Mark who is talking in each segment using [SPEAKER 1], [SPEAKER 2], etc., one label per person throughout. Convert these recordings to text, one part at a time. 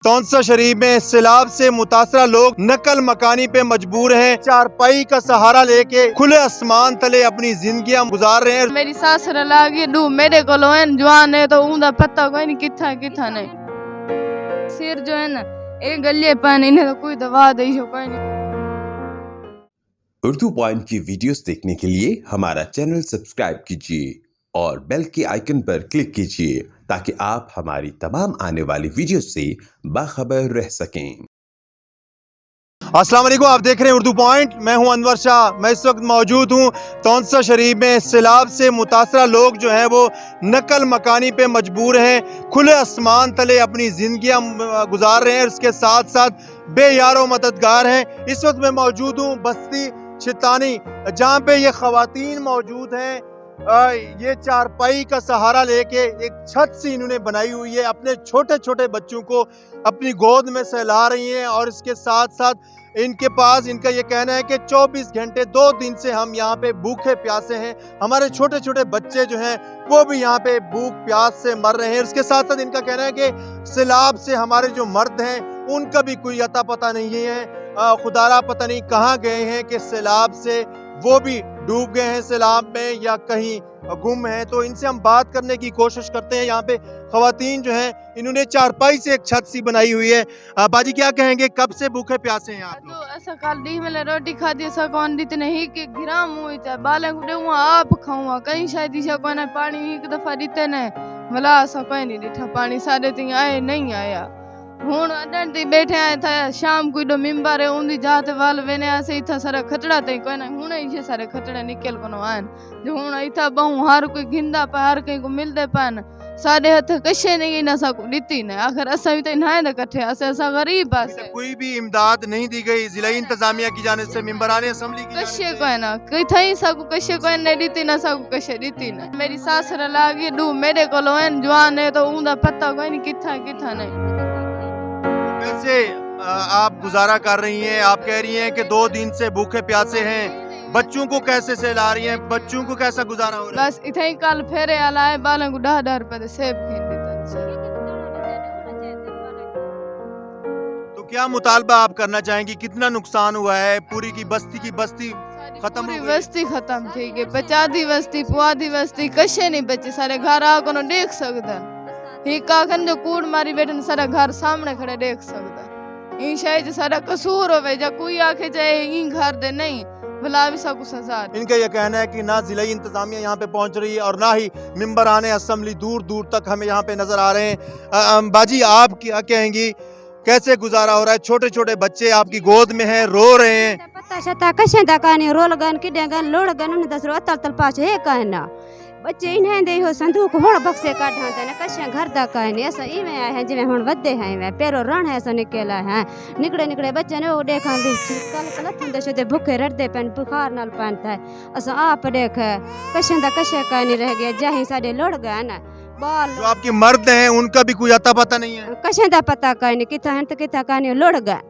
[SPEAKER 1] तौंसा शरीफ में सैलाब से मुतासरा लोग नकल मकानी पे मजबूर हैं। चारपाई का सहारा लेके खुले आसमान तले अपनी जिंदगियां गुजार रहे हैं।
[SPEAKER 2] मेरी सास लागी डू मेरे को जवान है तो ऊंदा पता कोई नहीं किथा किथा नहीं। सिर जो है ना एक गलिए पानी इन्हें तो कोई दवा दे कोई नहीं।
[SPEAKER 3] उर्दू पॉइंट की वीडियोस देखने के लिए हमारा चैनल सब्सक्राइब कीजिए और बेल के आइकन पर क्लिक कीजिए ताकि आप हमारी तमाम आने वाली वीडियो से बाखबर रह सकें।
[SPEAKER 1] अस्सलाम वालेकुम, आप देख रहे हैं उर्दू पॉइंट। मैं हूं अनवर शाह। मैं इस वक्त मौजूद हूं तौंसा शरीफ में। सैलाब से मुतासरा लोग जो हैं वो नकल मकानी पे मजबूर हैं। खुले आसमान तले अपनी जिंदगियां गुजार रहे हैं। इसके साथ साथ बेयारो मददगार हैं। इस वक्त मैं मौजूद हूं बस्ती शितानी, जहाँ पे ये खवातीन मौजूद हैं। ये चारपाई का सहारा लेके एक छत सी इन्होंने बनाई हुई है। अपने छोटे छोटे बच्चों को अपनी गोद में सहला रही हैं और इसके साथ साथ इनके पास इनका ये कहना है कि 24 घंटे 2 दिन से हम यहाँ पे भूखे प्यासे हैं। हमारे छोटे छोटे बच्चे जो हैं वो भी यहाँ पे भूख प्यास से मर रहे हैं। इसके साथ साथ इनका कहना है कि सैलाब से हमारे जो मर्द हैं उनका भी कोई अता पता नहीं है। खुदारा पता नहीं कहाँ गए हैं कि सैलाब से वो भी डूब गए हैं सैलाब में या कहीं गुम हैं। तो इनसे हम बात करने की कोशिश करते हैं। यहाँ पे खवातीन जो हैं इन्होंने चारपाई से एक छत सी बनाई हुई है। बाजी क्या कहेंगे, कब से भूखे प्यासे हैं आप लोग?
[SPEAKER 2] तो ऐसा कल दी में रोटी खा दी ऐसा कौन दी नहीं कि गिरा मुँह चाहे बाले गुडे हुआ आप खाऊंगा कहीं शायद ईशा को ना पानी एक दफा दीते ने भला ऐसा कोई नहीं दिठा पानी सारे तीन आए नहीं आया। हुण अडन ती बैठे आए था शाम को मिंबर है उन्दी जाते वाल वेने ऐसे इथा सारा खतड़ा ते कोई ना हुण इसे सारे खतड़ा निकल कोनो आन जो हुण इथा बहु हर कोई गिंदा पे हर कहीं को मिलदे पान साडे हथ कशे नहीं ना सा को दीती ने आखिर असा भी ते ना दे कठे असा गरीब है।
[SPEAKER 1] कोई भी इमदाद नहीं दी गई जिला इंतजामिया की जानिब से, मेंबरान असेंबली की
[SPEAKER 2] कशे कोई ना कोई थई सा को कशे कोई ने दीती ना सा को कशे दीती ने। मेरी सास लागी डू मेरे को जवान है तो ऊंदा पता कोई नहीं किथा किथा नहीं।
[SPEAKER 1] कैसे आप गुजारा कर रही हैं? आप कह रही हैं कि 2 दिन से भूखे प्यासे हैं। बच्चों को कैसे सहला रही हैं? बच्चों को कैसा गुजारा हो रहा है?
[SPEAKER 2] बस इथे ही कल फेरे आला है बालन को 10 रुपए दे सेब खरीद देता।
[SPEAKER 1] तो क्या मुतालबा आप करना चाहेंगी? कितना नुकसान हुआ है? पूरी की बस्ती खत्म हो गई?
[SPEAKER 2] बस्ती खत्म ठीक है। बचादी बस्ती पुआदी बस्ती कशे नहीं बचे सारे घर आ को देख सकदा। ही काखन जो कूड़ मारी बैठन सारा घर सामने खड़े देख सकदा। ई शायद सारा कसूर होवे जा कोई आखे चाहे ई घर दे नहीं भला भी सब सजा।
[SPEAKER 1] इनका यह कहना है कि ना जिला इंतजामिया यहाँ पे पहुँच रही है और ना ही मेंबरान असेंबली दूर दूर तक हमें यहाँ पे नजर आ रहे हैं। बाजी आप क्या कहेंगी, कैसे गुजारा हो रहा है? छोटे छोटे बच्चे आपकी गोद में हैं, रो रहे हैं।
[SPEAKER 4] पता शता कशे दा कानी रोल गन किडे गन लोड़ गन उन दसरो अतल तल पाछे है कहना बच्चे इन्हें दे हो संदूक होड़ बक्से काढा देने कशे घर दा कहनी ऐसा इवे आए हैं जिवे हुन वदे हैं वे पेरो रण है ऐसा निकला है निकड़े निकड़े बच्चे ने वो देखा भी कल कल थंदे छदे भूखे रड़दे पेन बुखार नाल पानता है असा आप देख कशे दा कशे कहनी रह गया जाही साडे लोड़ गए ना बाल
[SPEAKER 1] जो आपके मर्द हैं उनका भी कोई अता पता नहीं है।
[SPEAKER 4] कशे दा पता कहनी किथा हैं तो किथा कहनी लोड़ गए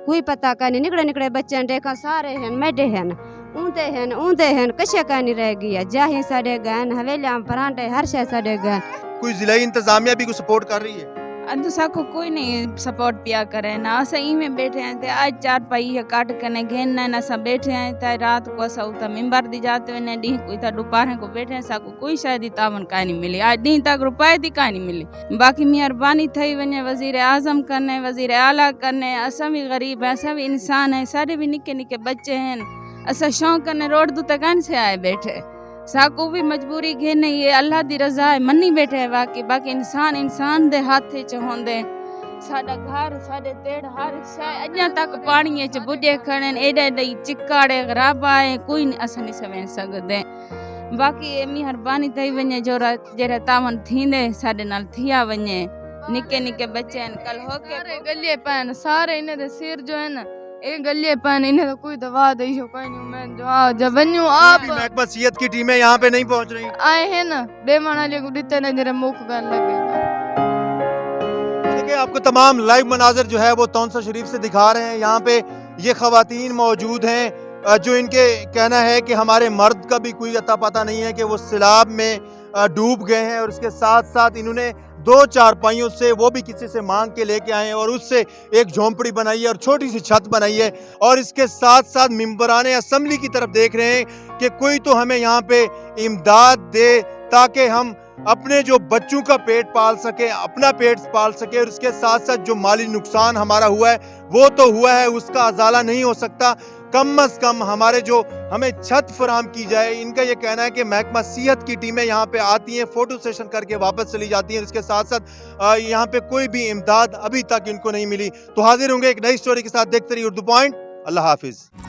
[SPEAKER 4] कोई पता कहनी निकड़े निकड़े बच्चे देखा सारे हैं मेडे हैं ऊंदे हैं कशे कहनी रह गया जाही साडे गन हवेलियां परांठे हर शे साडे गन।
[SPEAKER 1] कोई जिला इंतजामिया भी को सपोर्ट कर रही है?
[SPEAKER 5] अदु साको कोई नहीं सपोर्ट पिया करे ना असा ई में बैठे हैं ते आज 4 पाई काट कने घेन ना असा बैठे हैं ते रात को असा उता मेंबर दी जाते ने डी कोई था दोपहर को बैठे हैं साको कोई शायद तावन का नहीं मिली आज डी तक रुपए दी का नहीं मिली। बाकी मेहरबानी थई वने वजीर आजम करने वजीर आला करने असा भी गरीब है असा भी इंसान है सारे भी निके निके बच्चे हैं असा शौक करने रोड दू तकन से आए बैठे साको भी मजबूरी घेने ये अल्लाह दी रजा है मनी बैठे है बाकी इंसान दे हाथे च होंदे साडा घर साडे तेड़ हर शाय अजा तक पानी च बुढ़े खड़े एडे एडे चिकाड़े खराब आए कोई अस नहीं सवें सकदे। बाकी मेहरबानी थई वने जो जेरे तावन थींदे साडे नाल थिया वने निके निके बच्चे कल होके
[SPEAKER 2] सारे गलिए पान सारे इने दे सिर जो है ना एक गलिए पान इन्हें तो कोई दवा दे कोई नहीं। मैं जो जब बनू आप
[SPEAKER 1] महकमा सेहत की टीमें यहाँ पे नहीं पहुँच रही
[SPEAKER 2] आए हैं ना बेमाना ले गुडीते ने जरा मुख गन लगे।
[SPEAKER 1] देखिए आपको तमाम लाइव मनाजर जो है वो तौंसा शरीफ से दिखा रहे हैं। यहाँ पे ये खवातीन मौजूद हैं जो इनके कहना है कि हमारे मर्द का भी कोई अता पता नहीं है कि वो सैलाब में डूब गए हैं और उसके साथ साथ इन्होंने 2 चारपाइयों से, वो भी किसी से मांग के लेके आए हैं और उससे एक झोंपड़ी बनाई है और छोटी सी छत बनाई है। और इसके साथ साथ मेंबरान असेंबली की तरफ देख रहे हैं कि कोई तो हमें यहाँ पे इमदाद दे ताकि हम अपने जो बच्चों का पेट पाल सके, अपना पेट पाल सके। और इसके साथ साथ जो माली नुकसान हमारा हुआ है वो तो हुआ है, उसका अजाला नहीं हो सकता। कम अज कम हमारे जो हमें छत फराम की जाए। इनका ये कहना है कि महकमा सेहत की टीमें यहाँ पे आती हैं, फोटो सेशन करके वापस चली जाती हैं। इसके साथ साथ यहाँ पे कोई भी इमदाद अभी तक इनको नहीं मिली। तो हाजिर होंगे एक नई स्टोरी के साथ, देखते रहिए उर्दू पॉइंट। अल्लाह हाफिज।